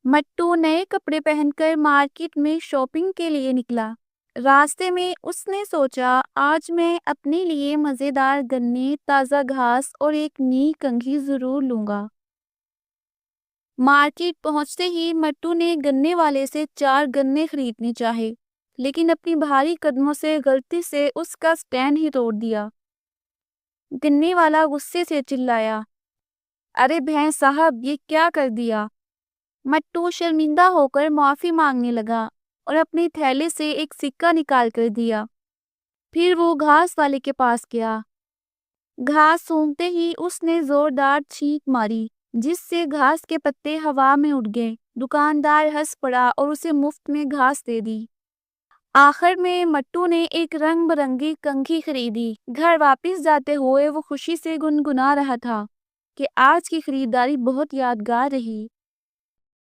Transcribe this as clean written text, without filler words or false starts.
مٹو نئے کپڑے پہن کر مارکیٹ میں شاپنگ کے لیے نکلا۔ راستے میں اس نے سوچا آج میں اپنے لیے مزیدار گنے، تازہ گھاس اور ایک نئی کنگھی ضرور لوں گا۔ مارکیٹ پہنچتے ہی مٹو نے گنے والے سے 4 گنے خریدنے چاہے، لیکن اپنی بھاری قدموں سے غلطی سے اس کا سٹینڈ ہی توڑ دیا۔ گنے والا غصے سے چلایا، ارے بھین صاحب، یہ کیا کر دیا؟ مٹو شرمندہ ہو کر معافی مانگنے لگا اور اپنی تھیلے سے ایک سکہ نکال کر دیا۔ پھر وہ گھاس والے کے پاس گیا۔ گھاس سونگھتے ہی اس نے زوردار چھینک ماری، جس سے گھاس کے پتے ہوا میں اڑ گئے۔ دکاندار ہنس پڑا اور اسے مفت میں گھاس دے دی۔ آخر میں مٹو نے ایک رنگ برنگی کنگھی خریدی۔ گھر واپس جاتے ہوئے وہ خوشی سے گنگنا رہا تھا کہ آج کی خریداری بہت یادگار رہی۔